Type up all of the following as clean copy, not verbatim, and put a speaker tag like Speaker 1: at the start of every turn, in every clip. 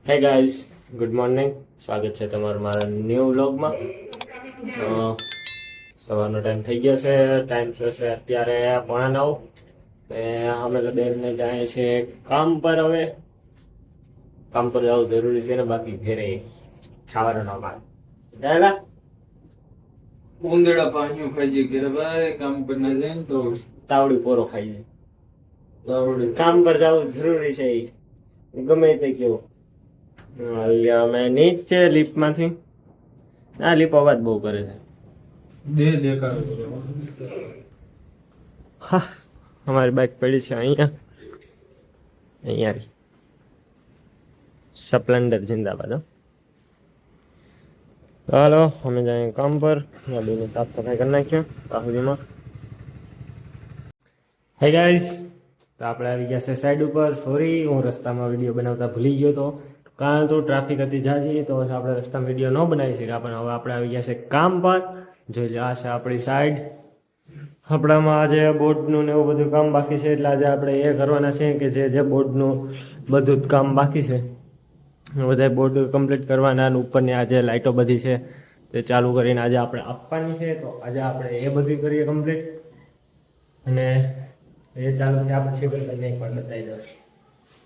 Speaker 1: Hey guys, good morning. સ્વાગત છે તમારું મારા ન્યૂ વ્લોગમાં. સવારનો ટાઈમ થઈ ગયો છે. ટાઈમ થયો છે અત્યારે 8:45. અમે બેનને જાય છે કામ પર. હવે કામ પર જવું જરૂરી છે ને, બાકી ઘરે ખાવાનું ના મળે. જાયલા
Speaker 2: ઉંદરડા પાણીઓ ખાઈ જાય ઘરે ભાઈ, કામ પર ના જાય ને તો
Speaker 1: તાવડી પોરો ખાઈ જાય.
Speaker 2: તાવડે
Speaker 1: કામ પર જવું જરૂરી છે, ગમે તે કેવું. અમે નીચે લિફ્ટમાંથી. આ લિફ્ટ અવાજ બહુ કરે છે.
Speaker 2: દેખાડો
Speaker 1: હા, અમારી બાઇક પડી છે અહીંયા સ્પ્લેન્ડર જિંદાબાદ. ચાલો અમે જાય કામ પર. ગાડીની સાફ સફાઈ કરી નાખ્યો સુધીમાં. હે ગાઈઝ, તો આપણે આવી ગયા છે સાઈડ ઉપર. સોરી, હું રસ્તામાં વિડીયો બનાવતા ભૂલી ગયો હતો, કારણ તો ટ્રાફિક હતી જાજી, તો આપણે રસ્તામાં વિડીયો ન બનાવી શક્યા. પણ હવે આપણે આવી ગયા છે કામ પર. જોઈ લો, આ છે આપણી સાઈડ. આપણામાં આજે બોર્ડનું ને એવું બધું કામ બાકી છે, એટલે આજે આપણે એ કરવાના છે કે જે બોર્ડનું બધું જ કામ બાકી છે બધા બોર્ડ કમ્પ્લીટ કરવાના. અને ઉપરની આજે લાઇટો બધી છે તે ચાલુ કરીને આજે આપણે આપવાની છે. તો આજે આપણે એ બધી કરીએ કમ્પ્લીટ, અને એ ચાલુ થયા પછી તમને એક વાર બતાવી દઉં.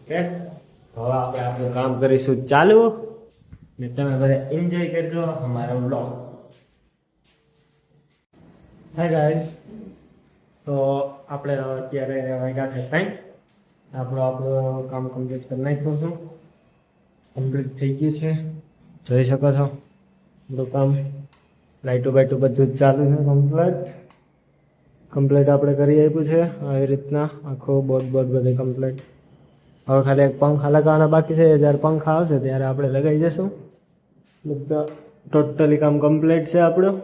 Speaker 1: ઓકે, હવે આપણે આપણું કામ કરીશું ચાલુ, ને તમે બધા એન્જોય કરજો અમારો બ્લોગ. હાય ગાઈઝ, તો આપણે અત્યારે વાગ્યા છે ટાઈમ. આપણું કામ કમ્પ્લીટ કરી નાખ્યું છું. કમ્પ્લીટ થઈ ગયું છે, જોઈ શકો છો. આપણું કામ લાઇટો બાઇટો બધું જ ચાલુ છે. કમ્પ્લીટ આપણે કરી આપ્યું છે આવી રીતના. આખો બોર્ડ બધે કમ્પ્લીટ. હવે ખાલી એક પંખા લગાવવાના બાકી છે. જ્યારે પંખા આવશે ત્યારે આપણે લગાવી દઈશું. બધા ટોટલી કામ કમ્પ્લીટ છે આપણું.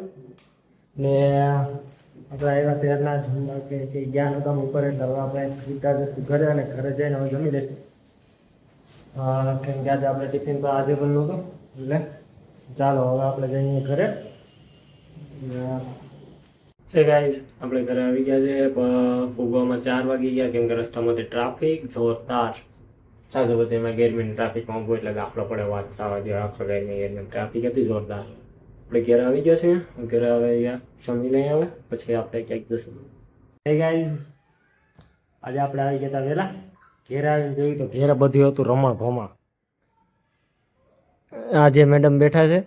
Speaker 1: ને આપણે આવ્યા ત્યારના જમવા કે ગયા કામ ઉપર, એટલે હવે આપણે છૂટા જશું ઘરે, અને ઘરે જઈને હવે જમી લઈશું. કેમ કે આજે આપણે ટિફિન તો આજે પણ નહોતું, એટલે ચાલો હવે આપણે જઈએ ઘરે. હે ગાઈઝ, આપણે ઘરે આવી ગયા છે. પૂગવામાં 4 વાગી ગયા, કેમ કે રસ્તામાંથી ટ્રાફિક જોરદાર. સાચું બધું એમાં ગેરમીન ટ્રાફિકમાં ઊભું એટલે ગાફલો પડે. વાત થવા જોઈએ, આખો ગેરમીન ટ્રાફિક હતી જોરદાર. આપણે ઘરે આવી ગયા છે. ઘરે હવે જમી લઈ આવે પછી આપણે ક્યાંક જશું. હે ગાઈઝ, આજે આપણે આવી ગયા હતા વહેલા. ઘેર આવીને જોયું તો ઘેર બધું હતું રમણ ભમણ. આ જે મેડમ બેઠા છે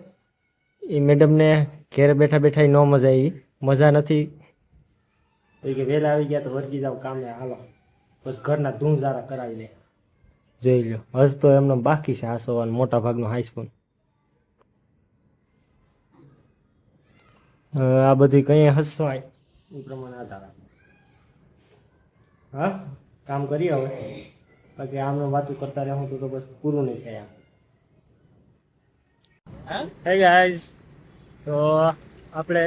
Speaker 1: એ મેડમને ઘેર બેઠા બેઠા ન મજા આવી. મજા નથી કે વહેલા આવી ગયા તો વર્ગી જાવ કામે, હાલો બસ ઘરના ધૂંઝારા કરાવી લે. જોઈ લો, હજ તો એમનો બાકી છે હાસવાનું મોટા ભાગનું હાઈસ્કૂલ. આ બધી કઈ હસવાય એ પ્રમાણે આધાર. હા, કામ કરીએ હવે, બાકી આમનું વાતું કરતા રહેવું તો બસ પૂરું નહીં થાય. હે ગાઈઝ, તો આપણે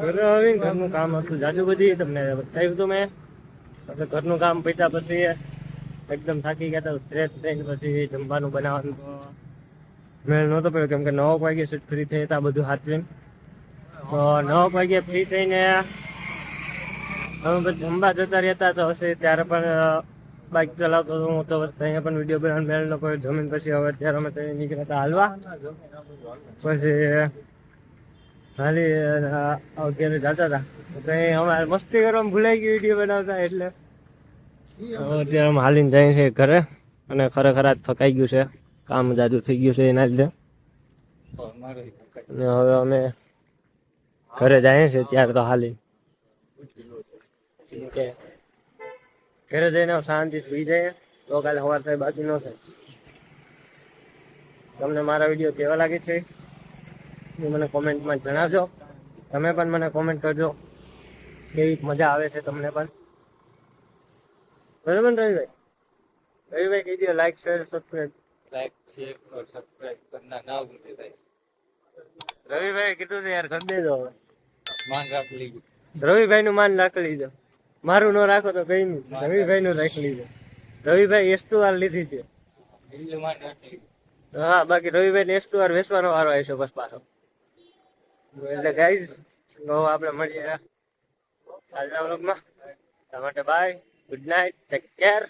Speaker 1: ઘરે આવીને ઘરનું કામ હતું જાજુ બધી, તમને બતાવ્યું હતું મેં. આપણે ઘરનું કામ પત્યા પછી એકદમ થાકી ગયા હતા. ફ્રેશ થઈને પછી જમવાનું બનાવવાનું તો મેળ નહોતો પડ્યો, કેમ કે 9 વાગે સીટ ફ્રી થઈ હતા બધું હાથવીને. તો 9 વાગે ફ્રી થઈને અમે પછી જમવા જતા રહેતા. તો હશે ત્યારે પણ બાઇક ચલાવતો હતો હું, તો અહીંયા પણ વિડીયો બનાવવાનો મેળ ન પડ્યો. જમીન પછી હવે અત્યારે અમે ત્યાં નીકળ્યા હતા હાલવા. પછી હાલી અત્યારે જતા હતા કઈ અમારે મસ્તી કરવામાં ભૂલાઈ ગઈ વિડીયો બનાવતા, એટલે અત્યારે અમે હાલીને જાય છે ઘરે. અને ખરેખર આજ થકાઈ ગયું છે, કામ જાજુ થઈ ગયું છે એના લીધે. અને હવે અમે ઘરે જાય છે ત્યારે તો હાલી કે ઘરે જઈને શાંતિ સુઈ જાય, તો કાલે સવાર થાય બાકી ન થાય. તમને મારા વિડીયો કેવા લાગે છે એ મને કોમેન્ટમાં જણાવજો. તમે પણ મને કોમેન્ટ કરજો કેવી મજા આવે છે તમને પણ. બરાબર ને રવિભાઈ? રવિભાઈ કહી દો લાઈક શેર સબસ્ક્રાઈબ.
Speaker 2: ના ભૂલી જાય.
Speaker 1: રવિભાઈ કીધું છે યાર, કરી દેજો હવે.
Speaker 2: માન રાખી લીધું.
Speaker 1: રવિભાઈ નું માન રાખી લીધો. મારું ન રાખો તો કઈ નહીં, રવિભાઈ નું રાખી લીધો. રવિભાઈ S2R લીધી છે.
Speaker 2: માન રાખી
Speaker 1: હા, બાકી રવિભાઈ ને S2R વેચવાનો વારો આવી છે બસ પાછો. એટલે ગાઈઝ, હવે આપણે મળીએ આજના વ્લોગમાં. તમારા માટે bye, good night, take care.